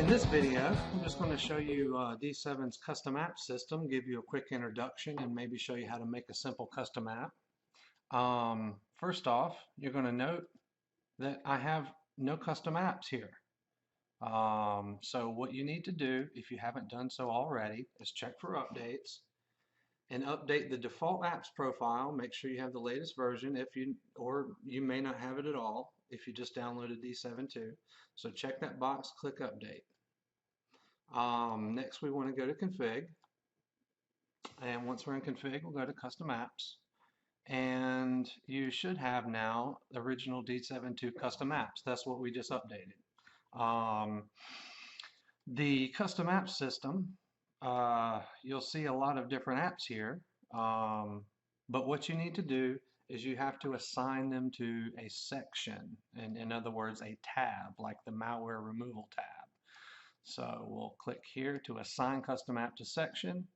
this video, I'm just going to show you D7's custom app system, give you a quick introduction, and maybe show you how to make a simple custom app. First off, you're going to note that I have no custom apps here. So what you need to do, if you haven't done so already, is check for updates and update the default apps profile. Make sure you have the latest version, or you may not have it at all if you just downloaded d7II. So check that box, click update. Next we want to go to config, and once we're in config, we'll go to custom apps, and you should have now the original d7II custom apps. That's what we just updated. The custom app system, you'll see a lot of different apps here, but what you need to do is you have to assign them to a section, and in other words a tab, like the malware removal tab. So we'll click here to assign custom app to section.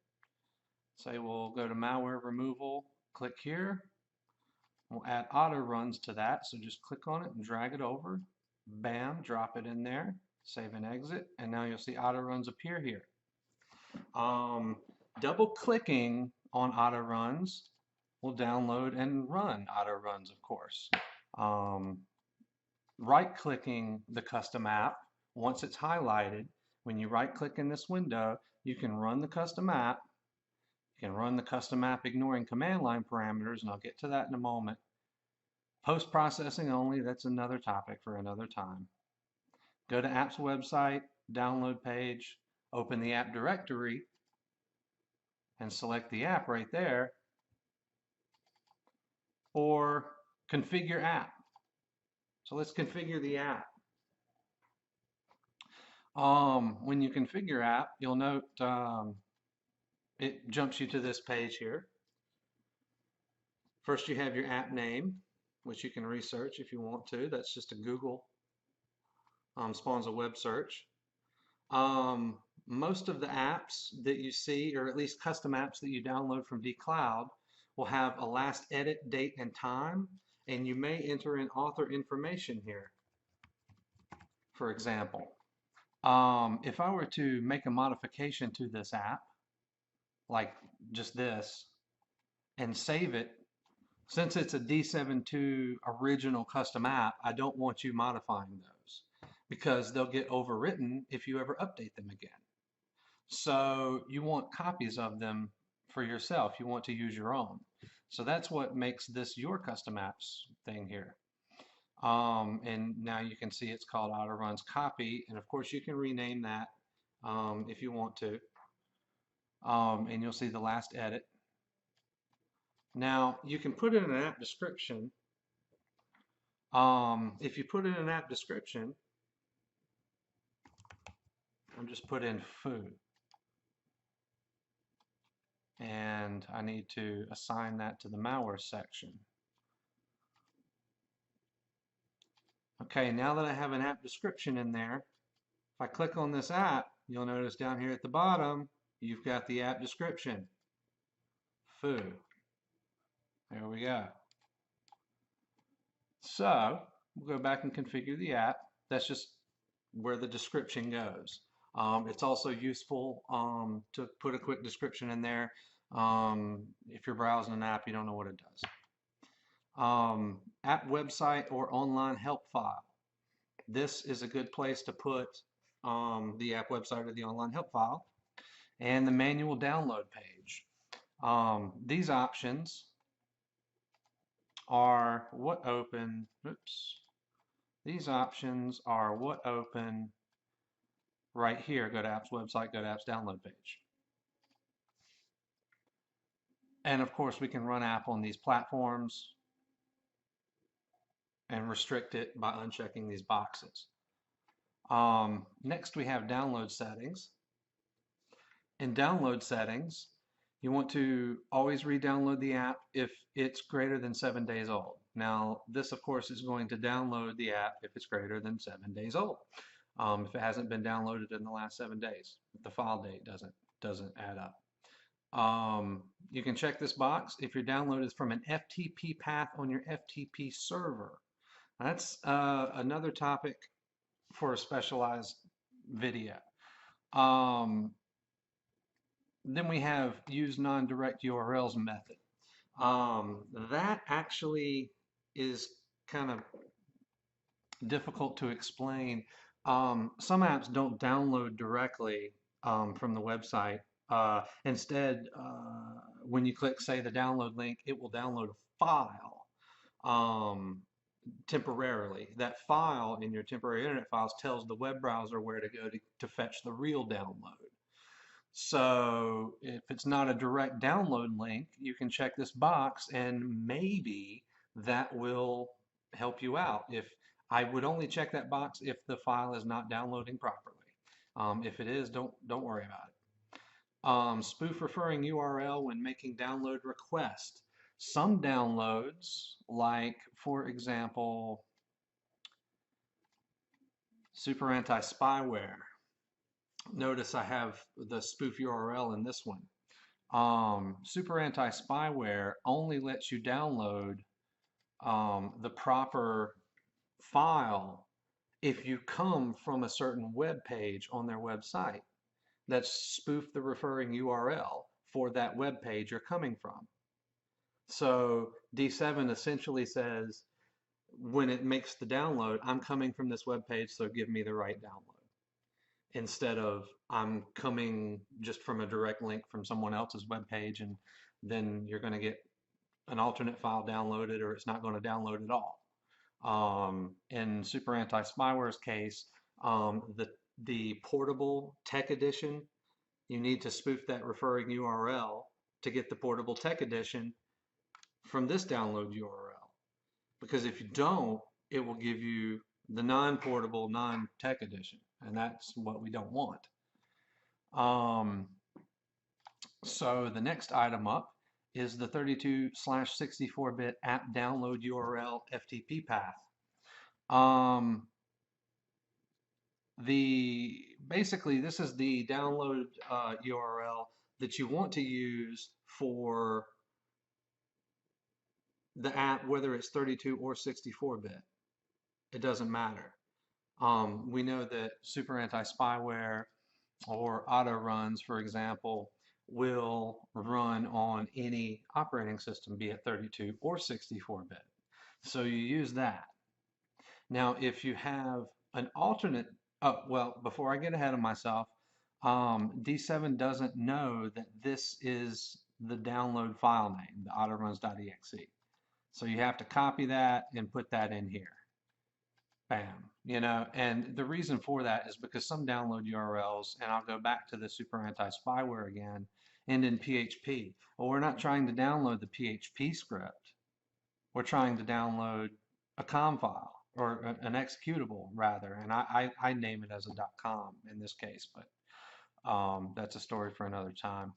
Say we'll go to malware removal, click here. We'll add auto runs to that, so just click on it and drag it over. Bam, drop it in there, save and exit, and now you'll see auto runs appear here. Double clicking on auto runs will download and run auto runs, of course. Right clicking the custom app, once it's highlighted, when you right click in this window, you can run the custom app. You can run the custom app ignoring command line parameters, and I'll get to that in a moment. Post-processing only, that's another topic for another time. Go to app's website, download page, open the app directory, and select the app right there, or configure app. So let's configure the app. When you configure app, you'll note it jumps you to this page here. First you have your app name, which you can research if you want to. That's just a Google, spawns a web search. Most of the apps that you see, or at least custom apps that you download from dCloud, will have a last edit date and time, and you may enter in author information here. For example, if I were to make a modification to this app, like just this, and save it, since it's a d7II original custom app, I don't want you modifying those because they'll get overwritten if you ever update them again. So you want copies of them for yourself. You want to use your own. So that's what makes this your custom apps thing here. And now you can see it's called auto runs copy, and of course you can rename that if you want to, and you'll see the last edit. Now you can put in an app description. If you put in an app description, I'll just put in foo, and I need to assign that to the malware section. Okay, now that I have an app description in there, if I click on this app, you'll notice down here at the bottom, you've got the app description. Foo. There we go. So, we'll go back and configure the app. That's just where the description goes. It's also useful to put a quick description in there. If you're browsing an app, you don't know what it does. App website or online help file. This is a good place to put the app website or the online help file, and the manual download page. These options are what open, these options are what open right here. Go to apps website, go to apps download page. And of course we can run app on these platforms and restrict it by unchecking these boxes. Next we have download settings. In download settings, you want to always re-download the app if it's greater than 7 days old. Now this of course is going to download the app if it's greater than 7 days old. If it hasn't been downloaded in the last 7 days, if the file date doesn't add up. You can check this box if your download is from an FTP path on your FTP server. That's another topic for a specialized video. Um, then we have use non-direct URLs method. That actually is kind of difficult to explain. Some apps don't download directly from the website. Instead, when you click, say, the download link, it will download a file temporarily. That file in your temporary internet files tells the web browser where to go to fetch the real download. So if it's not a direct download link, you can check this box and maybe that will help you out. If I would only check that box if the file is not downloading properly. If it is, don't worry about it. Spoof referring URL when making download request. Some downloads, like for example, Super Anti-Spyware. Notice I have the spoof URL in this one. Super Anti-Spyware only lets you download the proper file if you come from a certain web page on their website that's spoof the referring URL for that web page you're coming from. So D7 essentially says when it makes the download, I'm coming from this web page, so give me the right download, instead of I'm coming just from a direct link from someone else's web page, and then you're going to get an alternate file downloaded, or it's not going to download at all. In Super Anti-Spyware's case, the portable tech edition, you need to spoof that referring URL to get the portable tech edition from this download URL. Because if you don't, it will give you the non-portable, non-tech edition, and that's what we don't want. So the next item up is the 32/64-bit app download URL FTP path. Basically, this is the download URL that you want to use for the app, whether it's 32 or 64-bit. It doesn't matter. We know that Super Anti-Spyware or auto runs, for example, will run on any operating system, be it 32 or 64-bit. So you use that. Now, if you have an alternate, well, before I get ahead of myself, D7 doesn't know that this is the download file name, the autoruns.exe. So you have to copy that and put that in here. Bam. And the reason for that is because some download URLs, and I'll go back to the Super Anti-Spyware again, end in PHP. Well, we're not trying to download the PHP script. We're trying to download a COM file, or an executable rather, and I name it as a .com in this case, but that's a story for another time.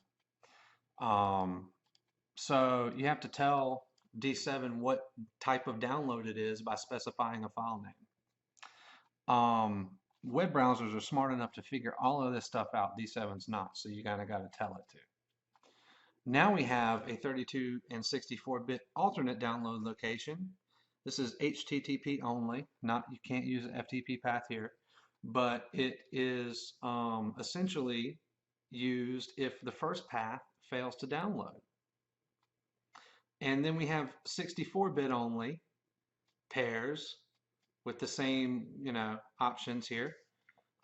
So you have to tell D7 what type of download it is by specifying a file name. Web browsers are smart enough to figure all of this stuff out. D7's not, so you kind of got to tell it to. Now we have a 32 and 64-bit alternate download location. This is HTTP only, you can't use an FTP path here, but it is essentially used if the first path fails to download. And then we have 64-bit only pairs with the same, options here.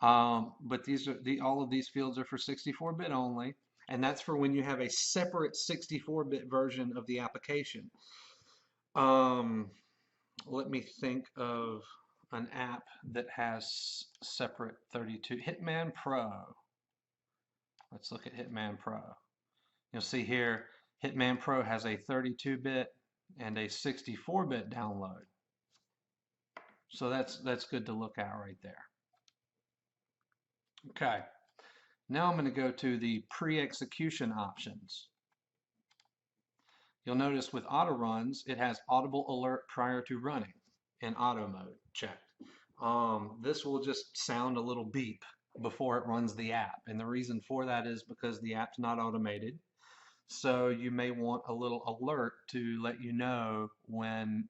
But all of these fields are for 64-bit only, and that's for when you have a separate 64-bit version of the application. Let me think of an app that has separate 32. Hitman Pro. Let's look at Hitman Pro. You'll see here, Hitman Pro has a 32-bit and a 64-bit download. So that's good to look at right there. Okay, now I'm going to go to the pre-execution options. You'll notice with auto runs, it has audible alert prior to running in auto mode checked. This will just sound a little beep before it runs the app. And the reason for that is because the app's not automated. So you may want a little alert to let you know when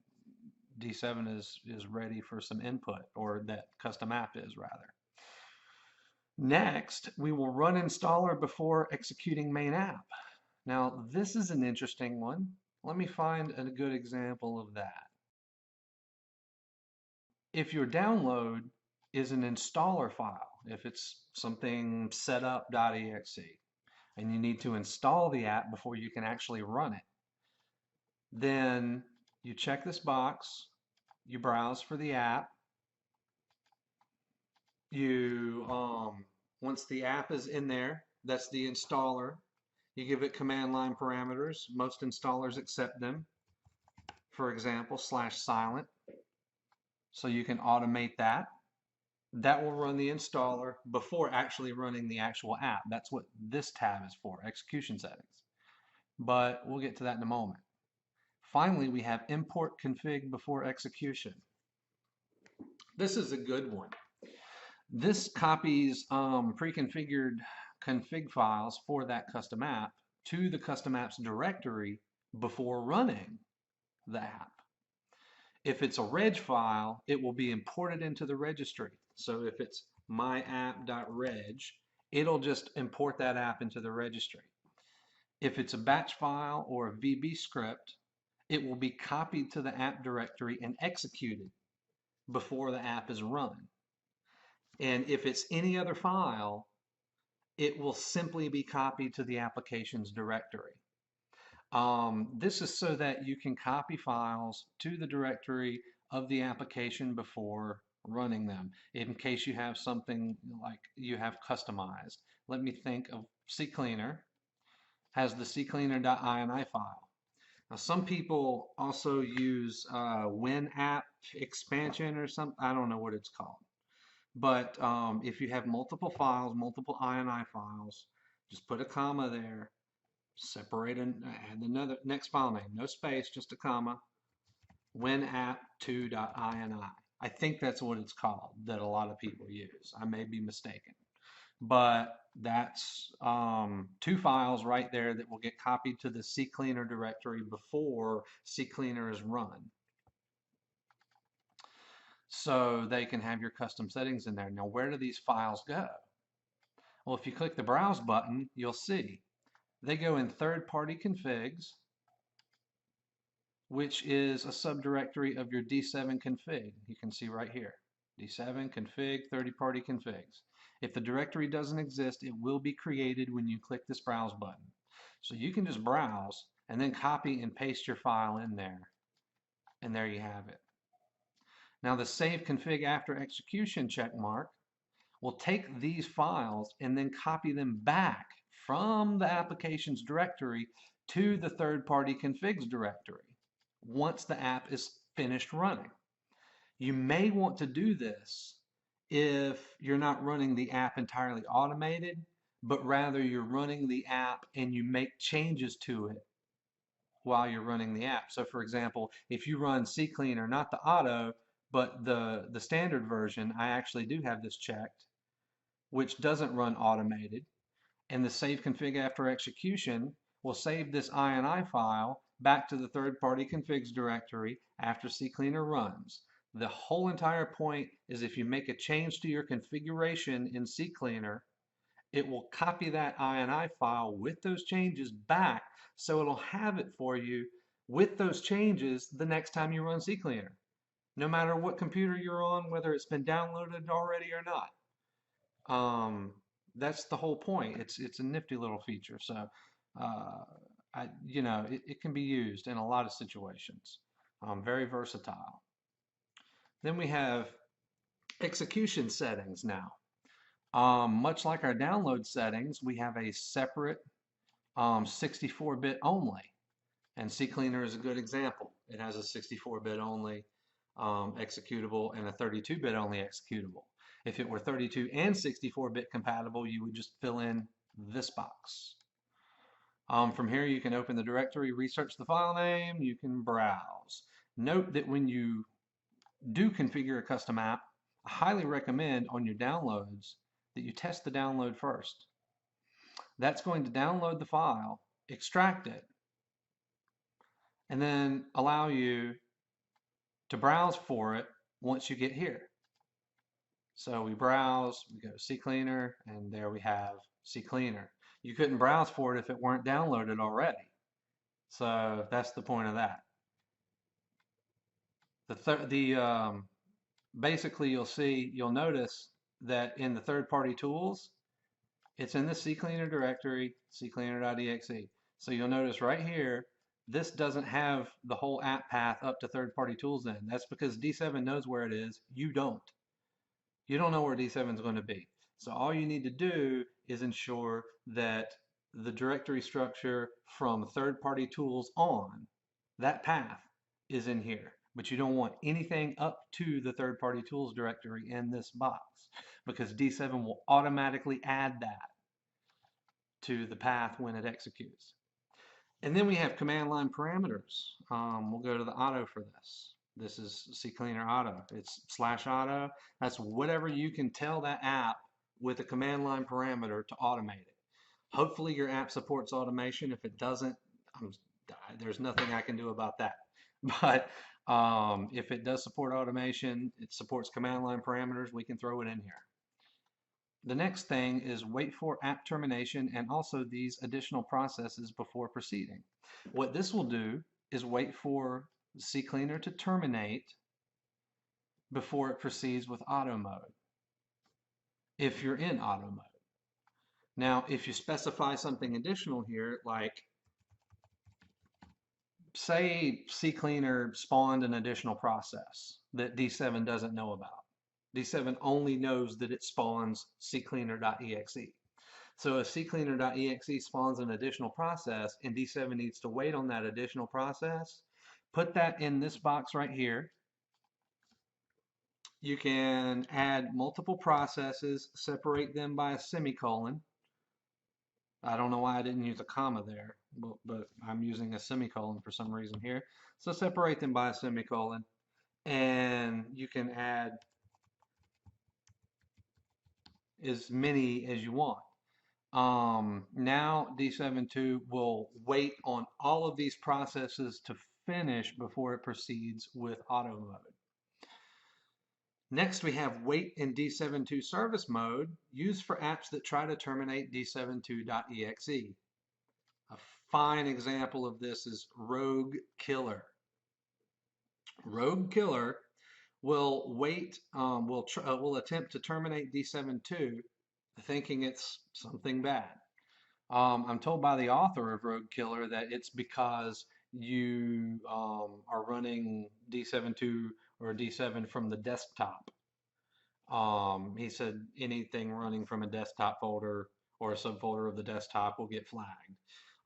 D7 is ready for some input, or that custom app is rather. Next, we will run installer before executing main app. Now, this is an interesting one. Let me find a good example of that. If your download is an installer file, if it's something setup.exe, and you need to install the app before you can actually run it, then you check this box, you browse for the app, you once the app is in there, that's the installer, you give it command line parameters. Most installers accept them. For example, /silent, so you can automate that. That will run the installer before actually running the actual app. That's what this tab is for, execution settings. But we'll get to that in a moment. Finally, we have import config before execution. This is a good one. This copies pre-configured config files for that custom app to the custom apps directory before running the app. If it's a reg file, it will be imported into the registry. So if it's myapp.reg, it'll just import that app into the registry. If it's a batch file or a VB script, it will be copied to the app directory and executed before the app is run. And if it's any other file, it will simply be copied to the applications directory. This is so that you can copy files to the directory of the application before running them, in case you have something like you have customized. Let me think of CCleaner, has the ccleaner.ini file. Now, some people also use WinApp expansion or something. I don't know what it's called. But if you have multiple files, multiple ini files, just put a comma there, separate and add another next file name, no space, just a comma, winapp2.ini. I think that's what it's called that a lot of people use. I may be mistaken. But that's two files right there that will get copied to the CCleaner directory before CCleaner is run. So they can have your custom settings in there. Now, where do these files go? Well, if you click the Browse button, you'll see they go in third-party configs, which is a subdirectory of your d7 config. You can see right here, d7 config, third-party configs. If the directory doesn't exist, it will be created when you click this Browse button. So you can just browse and then copy and paste your file in there, and there you have it. Now the save config after execution check mark will take these files and then copy them back from the applications directory to the third-party configs directory once the app is finished running. You may want to do this if you're not running the app entirely automated, but rather you're running the app and you make changes to it while you're running the app. So for example, if you run CCleaner, not the auto, but the standard version, I actually do have this checked, which doesn't run automated. And the save config after execution will save this ini file back to the third-party configs directory after CCleaner runs. The whole entire point is if you make a change to your configuration in CCleaner, it will copy that ini file with those changes back, so it'll have it for you with those changes the next time you run CCleaner, no matter what computer you're on, whether it's been downloaded already or not. That's the whole point. It's a nifty little feature. So, it can be used in a lot of situations. Very versatile. Then we have execution settings now. Much like our download settings, we have a separate 64-bit only. And CCleaner is a good example. It has a 64-bit only executable and a 32-bit only executable. If it were 32 and 64-bit compatible, you would just fill in this box. From here, you can open the directory, research the file name, you can browse. Note that when you do configure a custom app, I highly recommend on your downloads that you test the download first. That's going to download the file, extract it, and then allow you to browse for it once you get here. So we browse, we go to CCleaner, and there we have CCleaner. You couldn't browse for it if it weren't downloaded already. So that's the point of that. Basically you'll notice that in the third-party tools, it's in the CCleaner directory, ccleaner.exe. So you'll notice right here, this doesn't have the whole app path up to third-party tools in. That's because D7 knows where it is. You don't. You don't know where D7 is going to be. So all you need to do is ensure that the directory structure from third-party tools on, that path is in here. But you don't want anything up to the third-party tools directory in this box because D7 will automatically add that to the path when it executes. And then we have command line parameters. We'll go to the auto for this. This is CCleaner auto. It's /auto. That's whatever you can tell that app with a command line parameter to automate it. Hopefully your app supports automation. If it doesn't, there's nothing I can do about that. But if it does support automation, it supports command line parameters, we can throw it in here. The next thing is wait for app termination and also these additional processes before proceeding. What this will do is wait for CCleaner to terminate before it proceeds with auto mode, if you're in auto mode. Now, if you specify something additional here, like say CCleaner spawned an additional process that D7 doesn't know about. D7 only knows that it spawns ccleaner.exe. So if ccleaner.exe spawns an additional process and D7 needs to wait on that additional process, put that in this box right here. You can add multiple processes, separate them by a semicolon. I don't know why I didn't use a comma there, but I'm using a semicolon for some reason here. So separate them by a semicolon, and you can add as many as you want. Now d7II will wait on all of these processes to finish before it proceeds with auto mode. Next, we have wait in d7II service mode used for apps that try to terminate d7II.exe. A fine example of this is Rogue Killer. Rogue Killer will wait, will attempt to terminate d7II thinking it's something bad. I'm told by the author of Rogue Killer that it's because you are running d7II or d7 from the desktop. He said anything running from a desktop folder or a subfolder of the desktop will get flagged.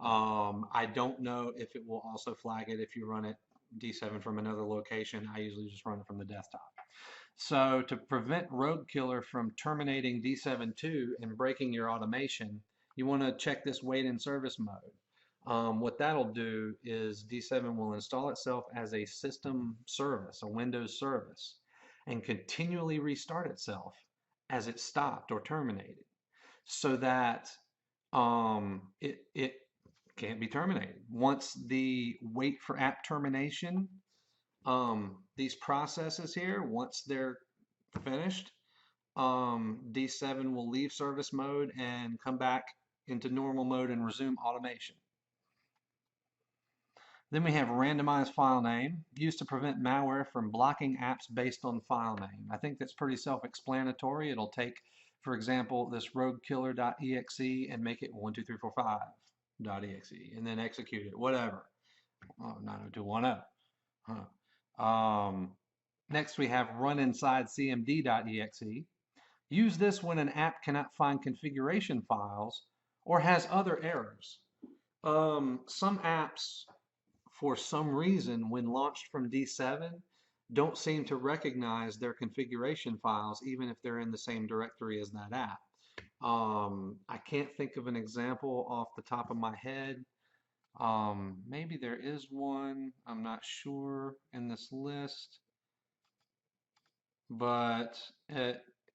I don't know if it will also flag it if you run it d7 from another location. I usually just run it from the desktop. So to prevent Rogue Killer from terminating d7II and breaking your automation, you want to check this wait in service mode. What that'll do is D7 will install itself as a system service, a Windows service, and continually restart itself as it stopped or terminated, so that it can't be terminated. Once the wait for app termination, these processes here, once they're finished, D7 will leave service mode and come back into normal mode and resume automation. Then we have randomized file name, used to prevent malware from blocking apps based on file name. I think that's pretty self-explanatory. It'll take, for example, this roguekiller.exe and make it 12345.exe and then execute it, whatever. Oh, 90210. Next we have run inside cmd.exe. Use this when an app cannot find configuration files or has other errors. Some apps, for some reason, when launched from D7, don't seem to recognize their configuration files, even if they're in the same directory as that app. I can't think of an example off the top of my head. Maybe there is one, I'm not sure, in this list, but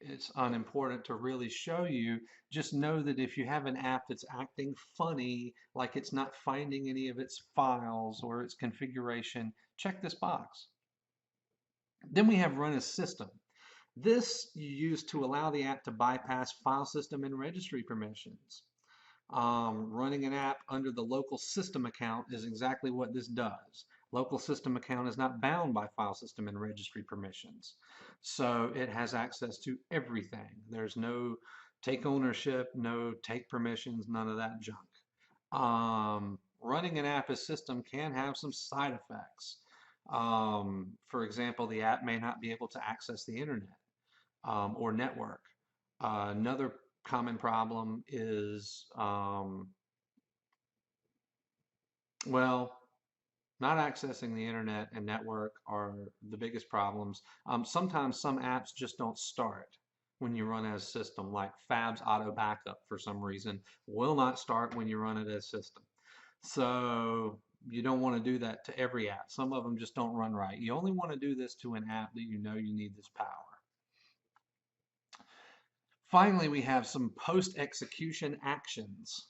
it's unimportant to really show you. Just know that if you have an app that's acting funny, like it's not finding any of its files or its configuration, check this box. Then we have run as system. This you use to allow the app to bypass file system and registry permissions. Running an app under the local system account is exactly what this does. Local system account is not bound by file system and registry permissions. So it has access to everything. There's no take ownership, no take permissions, none of that junk. Running an app as system can have some side effects. For example, the app may not be able to access the internet or network. Another common problem is, well, not accessing the internet and network are the biggest problems. Sometimes some apps just don't start when you run as system, like Fab's Auto Backup for some reason will not start when you run it as system. So you don't want to do that to every app. Some of them just don't run right. You only want to do this to an app that you know you need this power. Finally, we have some post-execution actions.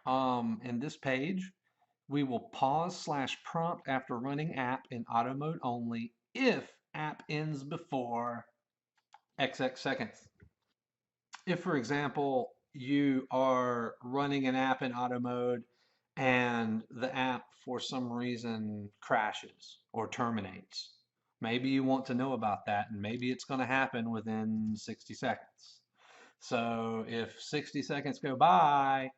In this page, we will pause/prompt after running app in auto mode only if app ends before XX seconds. If, for example, you are running an app in auto mode and the app for some reason crashes or terminates, maybe you want to know about that, and maybe it's going to happen within 60 seconds. So if 60 seconds go by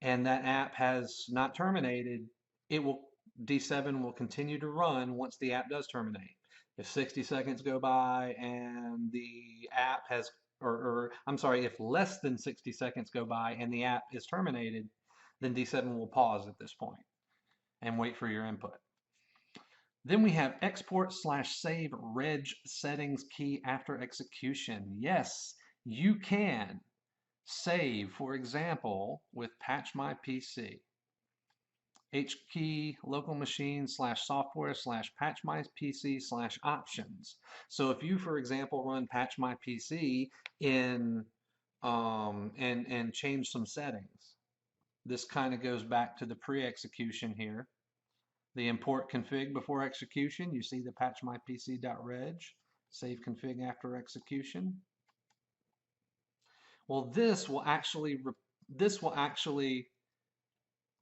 and that app has not terminated, D7 will continue to run once the app does terminate. If 60 seconds go by and the app has, or I'm sorry, if less than 60 seconds go by and the app is terminated, then D7 will pause at this point and wait for your input. Then we have export/save reg settings key after execution. Yes, you can save, for example, with patch my PC. HKey local machine /software/patch my PC /options. So if you, for example, run patch my PC in and change some settings, this kind of goes back to the pre-execution here. The import config before execution, you see the patch my PC.reg, save config after execution. Well, this will actually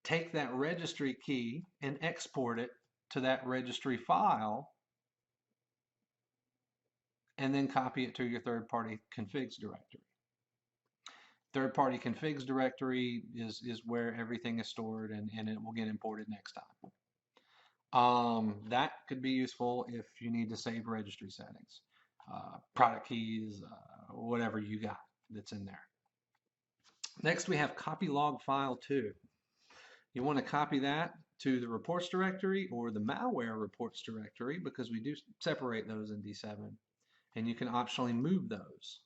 take that registry key and export it to that registry file and then copy it to your third-party configs directory. Third-party configs directory is where everything is stored, and it will get imported next time. That could be useful if you need to save registry settings, product keys, whatever you got that's in there. Next, we have copy log file 2. You want to copy that to the reports directory or the malware reports directory, because we do separate those in D7, and you can optionally move those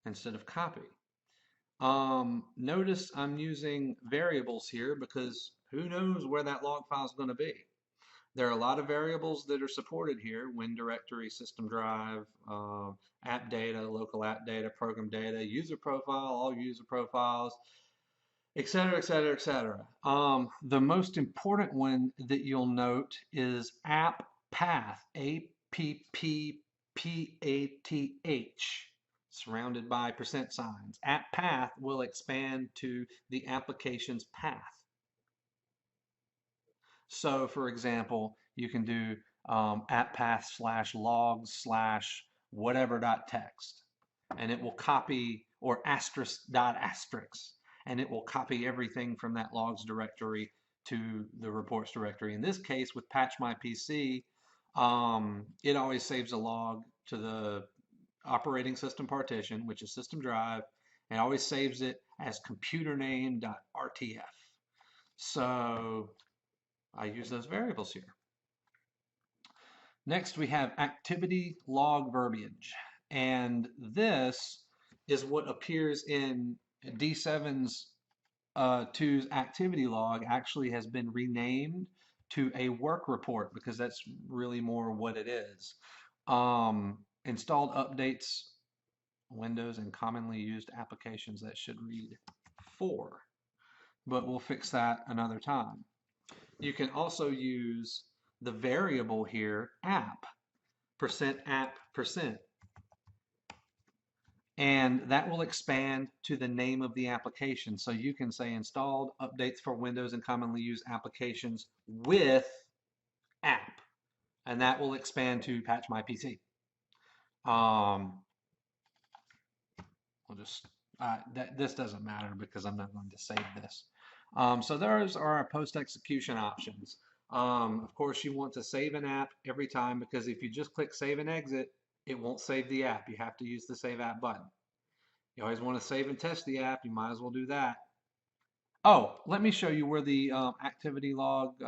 instead of copy. Notice I'm using variables here because who knows where that log file is going to be. There are a lot of variables that are supported here: Win directory, system drive, app data, local app data, program data, user profile, all user profiles, etc., etc., etc. The most important one that you'll note is app path, APPPATH, surrounded by %signs. App path will expand to the application's path. So, for example, you can do app path /logs/whatever.txt, and it will copy, or ***, and it will copy everything from that logs directory to the reports directory. In this case, with patch my PC, it always saves a log to the operating system partition, which is system drive, and always saves it as computername.rtf. So I use those variables here. Next, we have activity log verbiage, and this is what appears in D7's 2's activity log. Actually has been renamed to a work report because that's really more what it is. Installed updates, Windows, and commonly used applications. That should read 4, but we'll fix that another time. You can also use the variable here, app, %app %. And that will expand to the name of the application. So you can say installed updates for Windows and commonly used applications with app, and that will expand to patch my PC. We'll just, this doesn't matter because I'm not going to save this. So those are our post-execution options. Of course, you want to save an app every time because if you just click save and exit, it won't save the app. You have to use the save app button. You always want to save and test the app. You might as well do that. Oh, let me show you where the activity log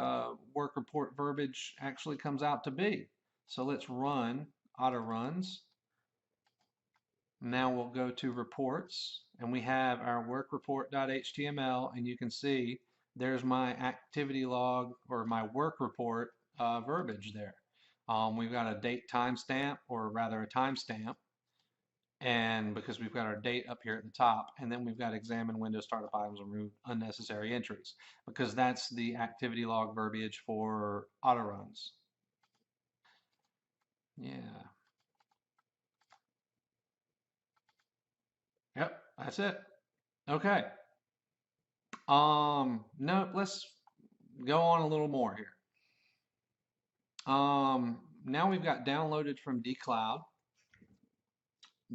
work report verbiage actually comes out to be. So let's run auto runs. Now we'll go to reports and we have our work report.html, and you can see there's my activity log or my work report verbiage there. We've got a date timestamp, or rather a timestamp, and because we've got our date up here at the top, and then we've got examine Windows startup items and remove unnecessary entries, because that's the activity log verbiage for auto runs. Yeah. Yep, that's it. Okay. No, let's go on a little more here. Now we've got downloaded from dcloud,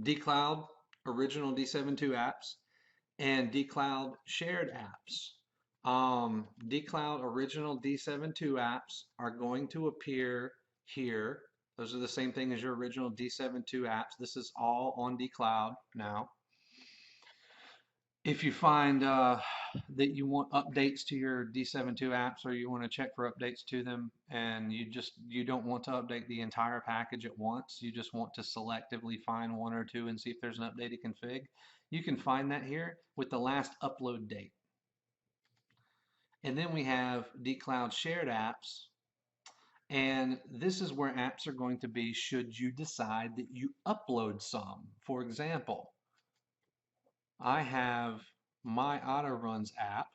dcloud original d7II apps, and dcloud shared apps. dcloud original d7II apps are going to appear here. Those are the same thing as your original d7II apps. This is all on dcloud now. If you find that you want updates to your d7II apps, or you want to check for updates to them, and you don't want to update the entire package at once, you just want to selectively find one or two and see if there's an updated config, you can find that here with the last upload date. And then we have dcloud shared apps, and this is where apps are going to be should you decide that you upload some. For example, I have my auto runs app,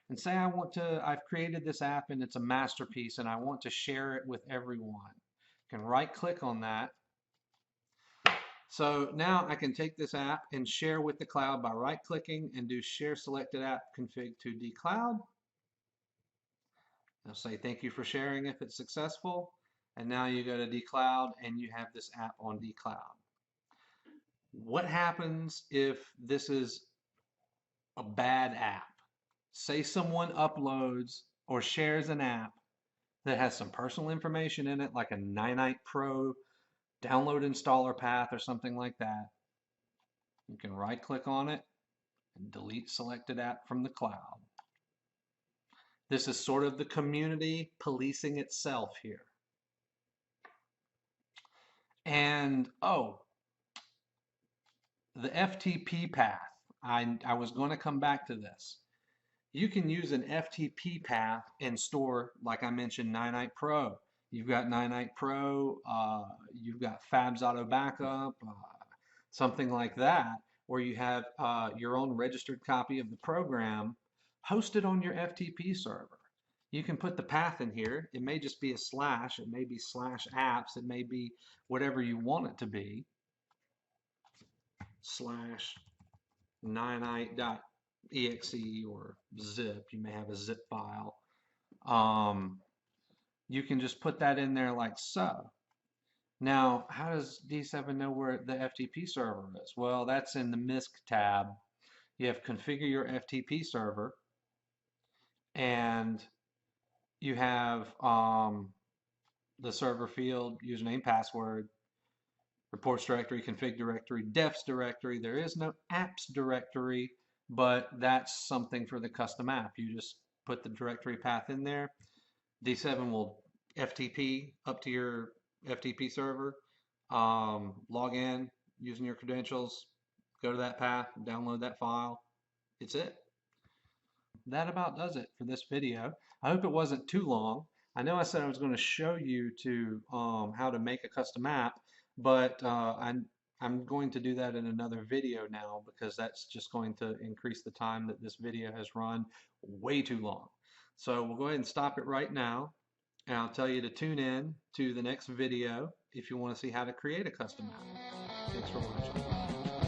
and say I've created this app and it's a masterpiece and I want to share it with everyone. I can right click on that. So now I can take this app and share with the cloud by right clicking and do share selected app config to dcloud. It'll say thank you for sharing if it's successful. And now you go to dcloud and you have this app on dcloud. What happens if this is a bad app? Say someone uploads or shares an app that has some personal information in it, like a d7II Pro download installer path or something like that. You can right click on it and delete selected app from the cloud. This is sort of the community policing itself here. And oh, the FTP path. I was going to come back to this. You can use an FTP path and store, like I mentioned, d7II Pro. You've got d7II Pro, you've got Fabs Auto Backup, something like that, where you have your own registered copy of the program hosted on your FTP server. You can put the path in here. It may just be a slash, it may be /apps, it may be whatever you want it to be, /d7II.exe or zip. You may have a zip file. You can just put that in there like so. Now, how does D7 know where the FTP server is? Well, that's in the MISC tab. You have configure your FTP server, and you have the server field, username, password, reports directory, config directory, defs directory. There is no apps directory, but that's something for the custom app. You just put the directory path in there. D7 will FTP up to your FTP server, log in using your credentials, go to that path, download that file. It's it. That about does it for this video. I hope it wasn't too long. I know I said I was going to show you to how to make a custom app, but I'm going to do that in another video now because that's just going to increase the time that this video has run way too long. So we'll go ahead and stop it right now, and I'll tell you to tune in to the next video if you want to see how to create a custom app. Thanks for watching.